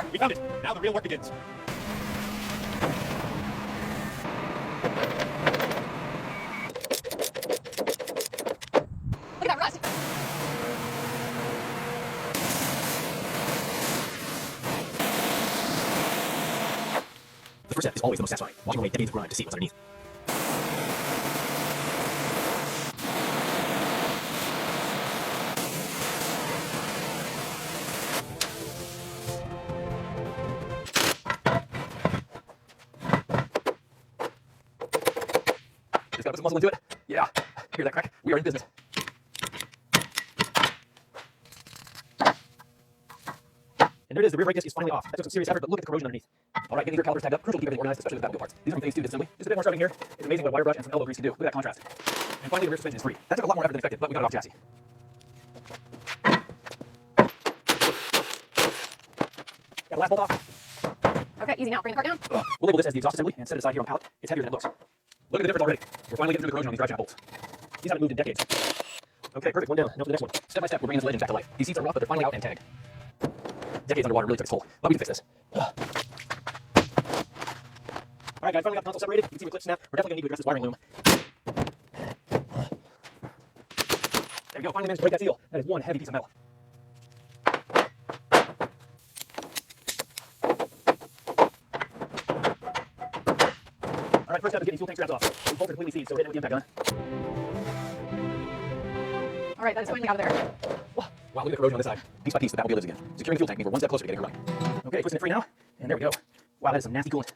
There! We found it! Now the real work begins. Look at that rust! The first step is always the most satisfying, washing away decades of grime to see what's underneath. Just gotta put some muscle into it. Yeah, hear that crack? We are in business. And there it is, the rear brake disc is finally off. That took some serious effort, but look at the corrosion underneath. All right, getting your calipers tagged up, crucial to keep everything organized, especially with Batmboile parts. These are from phase 2 disassembly. Just a bit more shoving here. It's amazing what a wire brush and some elbow grease can do. Look at that contrast. And finally, the rear suspension is free. That took a lot more effort than expected, but we got it off chassis. Got the last bolt off. Okay, easy now. Bring the cart down. We'll label this as the exhaust assembly and set it aside here on the pallet. It's heavier than it looks. Look at the difference already. We're finally getting through the corrosion on these drive shaft bolts. These haven't moved in decades. Okay, perfect. One down. Now for the next one. Step by step, we're bringing this legend back to life. These seats are rough, but they're finally out and tagged. Decades underwater really took its toll, but we can fix this. All right, guys, finally got the console separated. You can see the clip snap. We're definitely going to need to address this wiring loom. There we go. Finally managed to break that seal. That is one heavy piece of metal. All right, first step is getting fuel tank straps off. These bolts are completely seized, so we're hitting it with the impact gun. All right, that is finally out of there. Wow, look at the corrosion on this side. Piece by piece, the Batmobile lives again. Securing the fuel tank means we're one step closer to getting her running. Okay, twisting it free now, and there we go. Wow, that is some nasty coolant.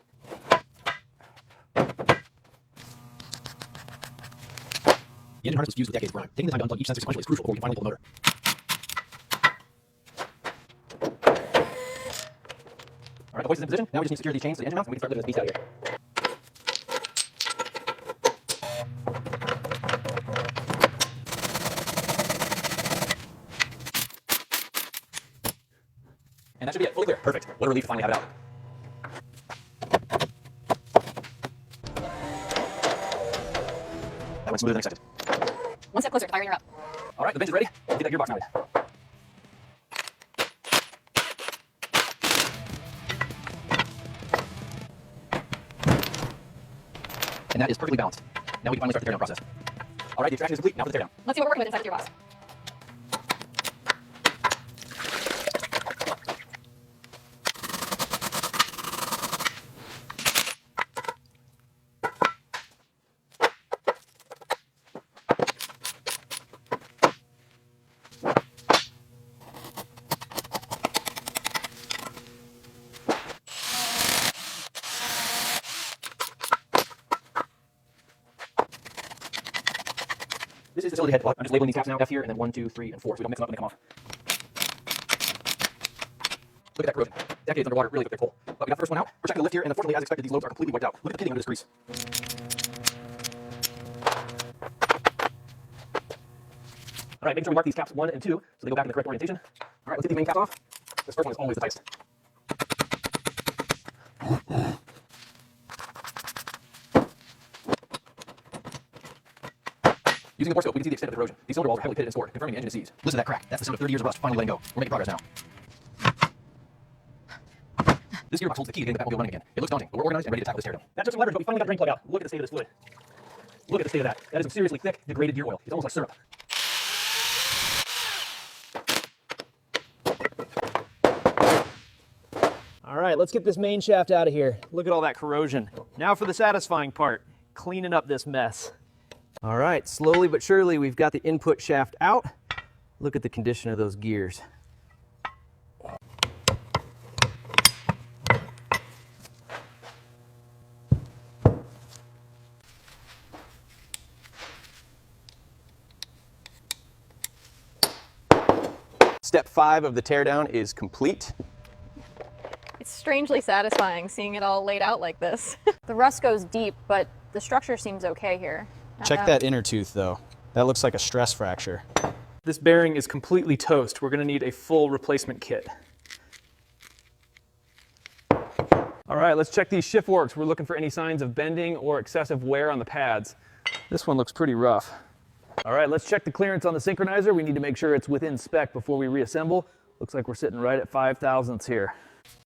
The engine harness was fused with decades of grime. Taking the time to unplug each sensor sequentially is crucial before we finally pull the motor. All right, the hoist is in position. Now we just need to secure these chains to the engine mounts, and we can start lifting this beast out of here. And that should be it. Fully clear. Perfect. What a relief to finally have it out. That went smoother than expected. One step closer, firing her up. All right, the bench is ready. Let's get that gearbox mounted. And that is perfectly balanced. Now we can finally start the teardown process. All right, the extraction is complete. Now for the teardown. Let's see what we're working with inside the gearbox. This is facility head plug. I'm just labeling these caps now, F here, and then 1, 2, 3, and 4, so we don't mix them up when they come off. Look at that corrosion. Decades underwater really took their toll. But we got the first one out. We're checking the lift here, and unfortunately, as expected, these lobes are completely wiped out. Look at the pitting under this grease. All right, making sure we mark these caps 1 and 2, so they go back in the correct orientation. All right, let's get these main caps off. This first one is always the tightest. Using the borescope, we can see the extent of the corrosion. These cylinder walls are heavily pitted and scored, confirming the engine is seized. Listen to that crack. That's the sound of 30 years of rust finally letting go. We're making progress now. This gearbox holds the key to getting the Batmobile running again. It looks daunting, but we're organized and ready to tackle this teardown. That took some leverage, but we finally got the drain plug out. Look at the state of this fluid. Look at the state of that. That is some seriously thick, degraded gear oil. It's almost like syrup. All right, let's get this main shaft out of here. Look at all that corrosion. Now for the satisfying part, cleaning up this mess. All right, slowly but surely, we've got the input shaft out. Look at the condition of those gears. Step 5 of the teardown is complete. It's strangely satisfying seeing it all laid out like this. The rust goes deep, but the structure seems okay here. Check that inner tooth though. That looks like a stress fracture. This bearing is completely toast. We're gonna need a full replacement kit. All right, let's check these shift works. We're looking for any signs of bending or excessive wear on the pads. This one looks pretty rough. All right, let's check the clearance on the synchronizer. We need to make sure it's within spec before we reassemble. Looks like we're sitting right at 5 thousandths here.